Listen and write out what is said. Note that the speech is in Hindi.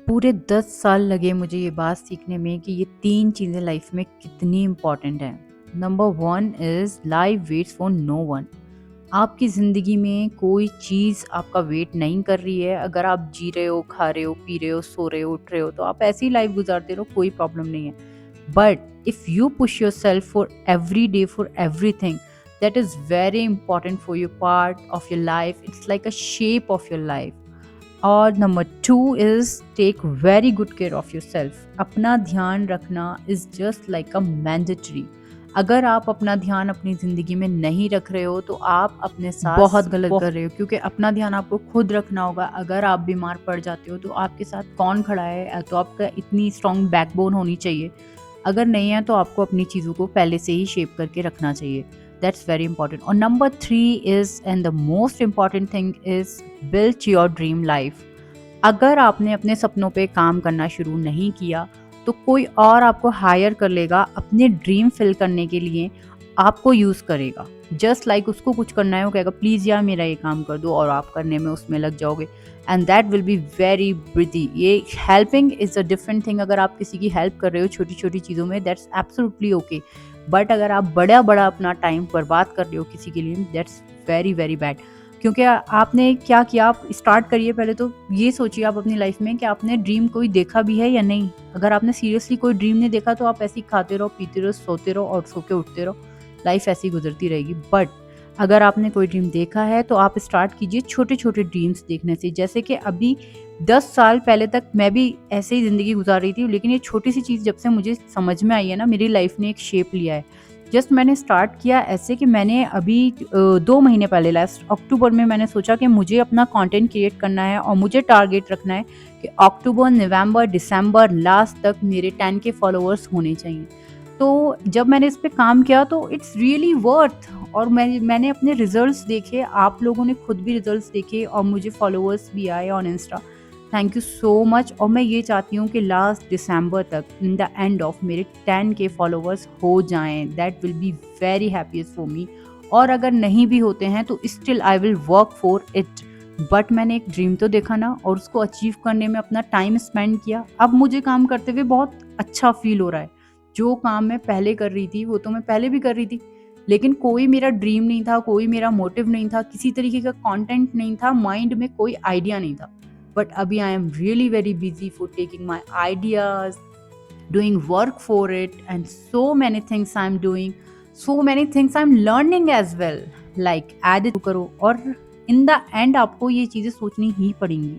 पूरे 10 साल लगे मुझे ये बात सीखने में कि ये 3 चीज़ें लाइफ में कितनी इम्पोर्टेंट हैं। Number 1 is life waits for no one. आपकी ज़िंदगी में कोई चीज़ आपका वेट नहीं कर रही है। अगर आप जी रहे हो, खा रहे हो, पी रहे हो, सो रहे हो, उठ रहे हो, तो आप ऐसी ही लाइफ गुज़ारते रहो, कोई प्रॉब्लम नहीं है। But if you push yourself for every day for everything, that is very important for your part of your life. It's like a shape of your life. और number 2 is take very good care of yourself. अपना ध्यान रखना is just like a mandatory. अगर आप अपना ध्यान अपनी ज़िंदगी में नहीं रख रहे हो तो आप अपने साथ बहुत गलत कर रहे हो, क्योंकि अपना ध्यान आपको खुद रखना होगा। अगर आप बीमार पड़ जाते हो तो आपके साथ कौन खड़ा है? तो आपका इतनी स्ट्रॉन्ग बैकबोन होनी चाहिए। अगर नहीं है तो आपको अपनी चीज़ों को पहले से ही शेप करके रखना चाहिए। That's very important. और number 3 is and the most important thing is build your dream life. अगर आपने अपने सपनों पे काम करना शुरू नहीं किया तो कोई और आपको हायर कर लेगा, अपने ड्रीम फिल करने के लिए आपको यूज़ करेगा। जस्ट लाइक उसको कुछ करना है, वो कहेगा प्लीज़ यार मेरा ये काम कर दो, और आप करने में उसमें लग जाओगे। And that will be very pretty. ये helping is a different thing. अगर आप किसी की हेल्प कर रहे हो छोटी छोटी चीज़ों में, दैट्स एब्सोल्युटली ओके। बट अगर आप बड़ा बड़ा अपना टाइम बर्बाद कर रहे हो किसी के लिए, दैट्स वेरी वेरी बैड। क्योंकि आपने क्या किया, आप स्टार्ट करिए। पहले तो ये सोचिए आप अपनी लाइफ में कि आपने ड्रीम कोई देखा भी है या नहीं। अगर आपने सीरियसली कोई ड्रीम नहीं देखा तो आप ऐसे ही खाते रहो, पीते रहो, सोते रहो और सो के उठते रहो। लाइफ ऐसी गुजरती रहेगी। बट अगर आपने कोई ड्रीम देखा है तो आप स्टार्ट कीजिए छोटे छोटे ड्रीम्स देखने से। जैसे कि अभी 10 साल पहले तक मैं भी ऐसे ही ज़िंदगी गुजार रही थी, लेकिन ये छोटी सी चीज़ जब से मुझे समझ में आई है ना, मेरी लाइफ ने एक शेप लिया है। जस्ट मैंने स्टार्ट किया ऐसे कि मैंने अभी 2 महीने पहले लास्ट अक्टूबर में मैंने सोचा कि मुझे अपना कंटेंट क्रिएट करना है और मुझे टारगेट रखना है कि अक्टूबर, नवंबर, दिसंबर लास्ट तक मेरे 10 के फॉलोअर्स होने चाहिए। तो जब मैंने इस पे काम किया तो इट्स रियली वर्थ। और मैंने अपने रिजल्ट्स देखे, आप लोगों ने खुद भी रिजल्ट्स देखे और मुझे फॉलोअर्स भी आए on Insta. Thank you so much. और मैं ये चाहती हूँ कि लास्ट दिसंबर तक इन द एंड ऑफ मेरे 10 के फॉलोअर्स हो जाएं। That will be very happiest for me. और अगर नहीं भी होते हैं तो still I will work for it. But मैंने एक ड्रीम तो देखा ना, और उसको अचीव करने में अपना टाइम स्पेंड किया। अब मुझे काम करते हुए बहुत अच्छा फील हो रहा है। जो काम मैं पहले कर रही थी वो तो मैं पहले भी कर रही थी, लेकिन कोई मेरा ड्रीम नहीं था, कोई मेरा मोटिव नहीं था, किसी तरीके का कंटेंट नहीं था, माइंड में कोई आइडिया नहीं था। But Abhi, I am really very busy for taking my ideas, doing work for it, and so many things I'm doing, so many things I'm learning as well. Like add it करो, और in the end आपको ये चीज़ें सोचनी ही पड़ेंगी।